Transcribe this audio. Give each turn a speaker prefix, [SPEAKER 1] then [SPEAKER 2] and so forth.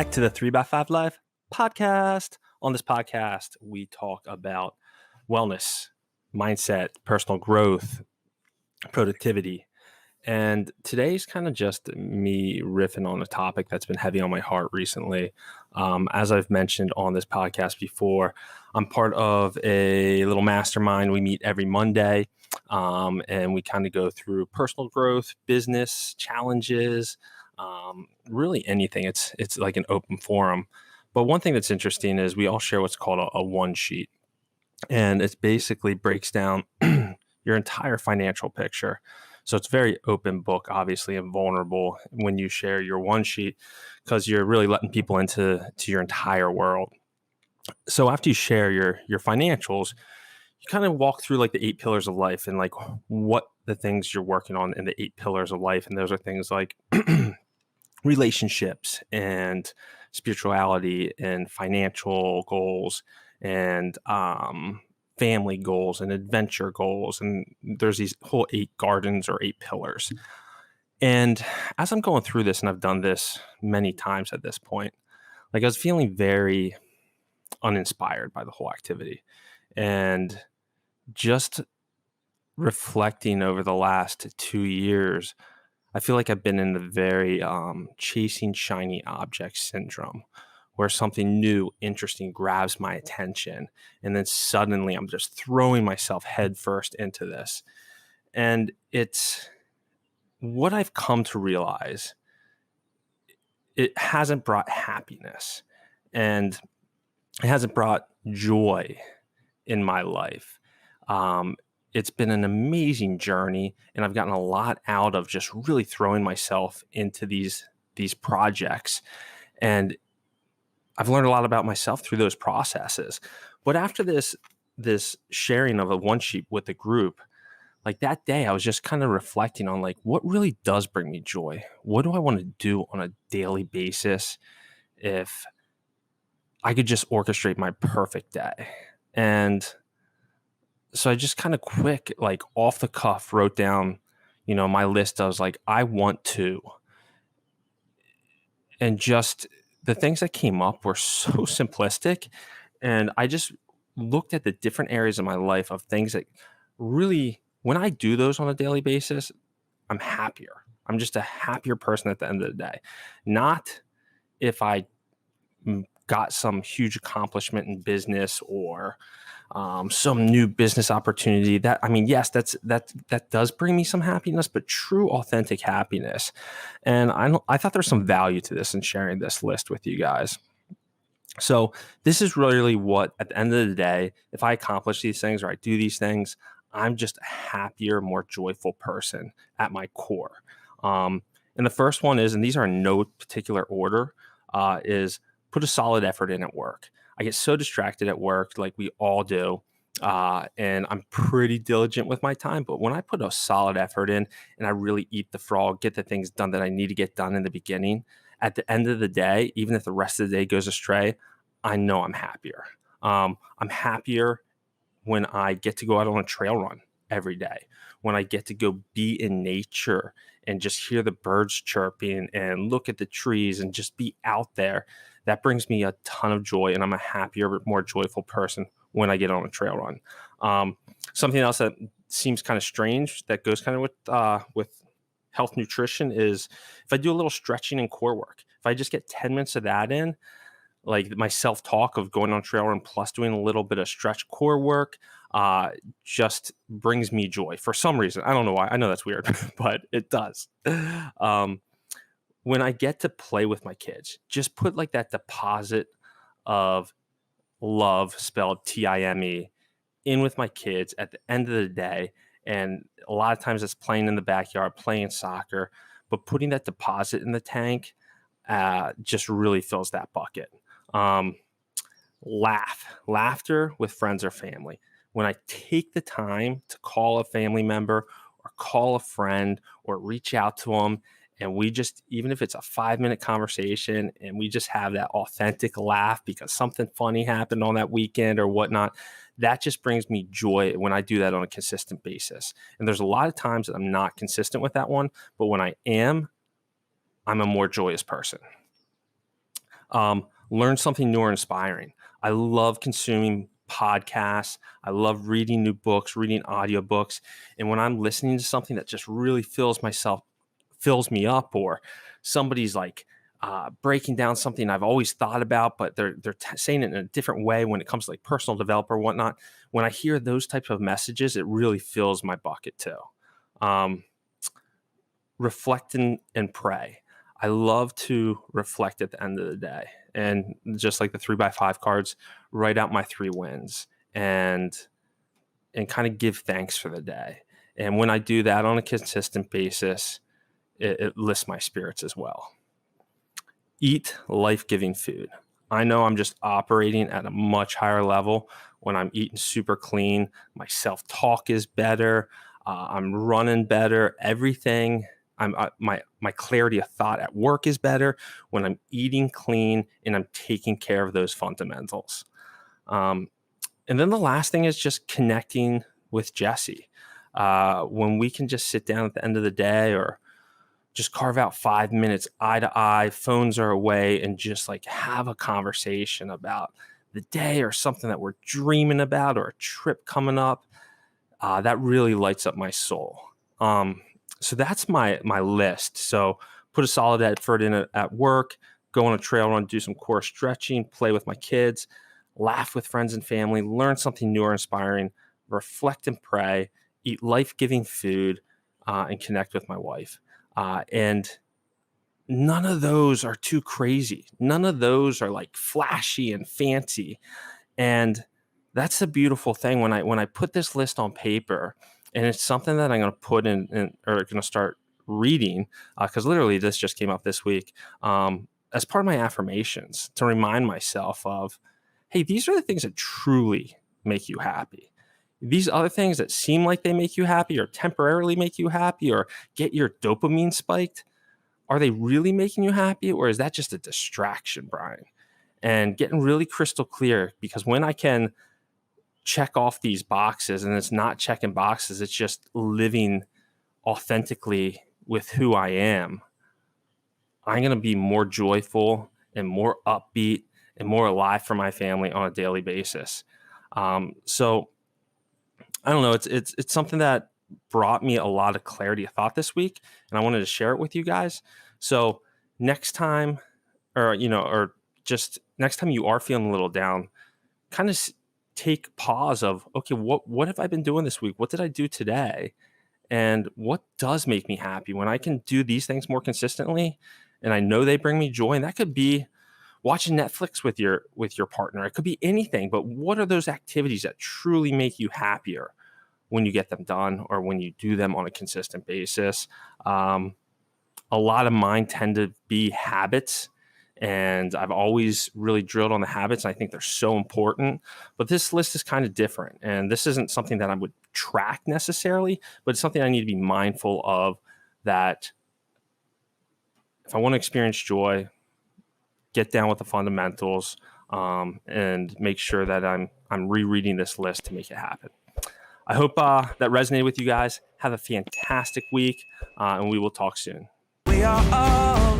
[SPEAKER 1] back to the 3x5 Live podcast. On this podcast, we talk about wellness, mindset, personal growth, productivity. And today's kind of just me riffing on a topic that's been heavy on my heart recently. As I've mentioned on this podcast before, I'm part of a little mastermind. We meet every Monday, and we kind of go through personal growth, business challenges, really anything. It's like an open forum. But one thing that's interesting is we all share what's called a one sheet, and it basically breaks down your entire financial picture. So it's very open book, obviously, and vulnerable when you share your one sheet because you're really letting people into your entire world. So after you share your financials, you kind of walk through like the 8 pillars of life and like what the things you're working on in the 8 pillars of life. And those are things like relationships and spirituality and financial goals and family goals and adventure goals. And there's these whole 8 gardens or 8 pillars. And as I'm going through this, and I've done this many times at this point, like I was feeling very uninspired by the whole activity. And just reflecting over the last 2 years, I feel like I've been in the very chasing shiny object syndrome, where something new, interesting grabs my attention. And then suddenly I'm just throwing myself headfirst into this. And it's what I've come to realize. It hasn't brought happiness and it hasn't brought joy in my life. It's been an amazing journey, and I've gotten a lot out of just really throwing myself into these projects. And I've learned a lot about myself through those processes. But after this sharing of a one sheet with the group, like that day, I was just kind of reflecting on like what really does bring me joy. What do I want to do on a daily basis if I could just orchestrate my perfect day? And so I just kind of quick, like off the cuff, wrote down, my list. I was like, I want to. And just the things that came up were so simplistic. And I just looked at the different areas of my life of things that really, when I do those on a daily basis, I'm happier. I'm just a happier person at the end of the day. Not if I got some huge accomplishment in business or some new business opportunity. Yes, that does bring me some happiness, but true, authentic happiness. And I thought there's some value to this in sharing this list with you guys. So this is really what, at the end of the day, if I accomplish these things or I do these things, I'm just a happier, more joyful person at my core. And the first one is, and these are in no particular order, is put a solid effort in at work. I get so distracted at work, like we all do, and I'm pretty diligent with my time. But when I put a solid effort in and I really eat the frog, get the things done that I need to get done in the beginning, at the end of the day, even if the rest of the day goes astray, I know I'm happier. I'm happier when I get to go out on a trail run every day, when I get to go be in nature and just hear the birds chirping and look at the trees and just be out there. That brings me a ton of joy, and I'm a happier, more joyful person when I get on a trail run. Something else that seems kind of strange that goes kind of with health nutrition is if I do a little stretching and core work. If I just get 10 minutes of that in, like my self-talk of going on trail run plus doing a little bit of stretch core work just brings me joy for some reason. I don't know why. I know that's weird, but it does. When I get to play with my kids, just put like that deposit of love, spelled Time, in with my kids at the end of the day. And a lot of times it's playing in the backyard, playing soccer, but putting that deposit in the tank just really fills that bucket. Laughter with friends or family. When I take the time to call a family member or call a friend or reach out to them, and we just, even if it's a 5-minute conversation and we just have that authentic laugh because something funny happened on that weekend or whatnot, that just brings me joy when I do that on a consistent basis. And there's a lot of times that I'm not consistent with that one, but when I am, I'm a more joyous person. Learn something new or inspiring. I love consuming podcasts. I love reading new books, reading audiobooks. And when I'm listening to something that just really fills me up, or somebody's like breaking down something I've always thought about, but they're saying it in a different way when it comes to like personal development or whatnot. When I hear those types of messages, it really fills my bucket too. Um, Reflect and pray. I love to reflect at the end of the day, and just like the 3x5 cards, write out my 3 wins and kind of give thanks for the day. And when I do that on a consistent basis, it lifts my spirits as well. Eat life-giving food. I know I'm just operating at a much higher level when I'm eating super clean. My self-talk is better. I'm running better. Everything. My clarity of thought at work is better when I'm eating clean and I'm taking care of those fundamentals. And then the last thing is just connecting with Jesse. When we can just sit down at the end of the day, or just carve out 5 minutes eye to eye, phones are away, and just like have a conversation about the day or something that we're dreaming about, or a trip coming up, that really lights up my soul. So that's my list. So put a solid effort in it at work, go on a trail run, do some core stretching, play with my kids, laugh with friends and family, learn something new or inspiring, reflect and pray, eat life-giving food, and connect with my wife. And none of those are too crazy. None of those are like flashy and fancy. And that's the beautiful thing when I put this list on paper, and it's something that I'm going to put in or going to start reading, because literally this just came up this week, as part of my affirmations, to remind myself of, hey, these are the things that truly make you happy. These other things that seem like they make you happy, or temporarily make you happy, or get your dopamine spiked, are they really making you happy, or is that just a distraction, Bryan? And getting really crystal clear, because when I can check off these boxes, and it's not checking boxes, it's just living authentically with who I am, I'm going to be more joyful and more upbeat and more alive for my family on a daily basis. So I don't know. It's something that brought me a lot of clarity of thought this week, and I wanted to share it with you guys. So next time, or just next time you are feeling a little down, kind of take pause of, okay, what have I been doing this week? What did I do today? And what does make me happy? When I can do these things more consistently, and I know they bring me joy, and that could be watching Netflix with your partner. It could be anything, but what are those activities that truly make you happier when you get them done, or when you do them on a consistent basis? A lot of mine tend to be habits, and I've always really drilled on the habits. And I think they're so important, but this list is kind of different, and this isn't something that I would track necessarily, but it's something I need to be mindful of, that if I want to experience joy, get down with the fundamentals, and make sure that I'm rereading this list to make it happen. I hope that resonated with you guys. Have a fantastic week, and we will talk soon. We are all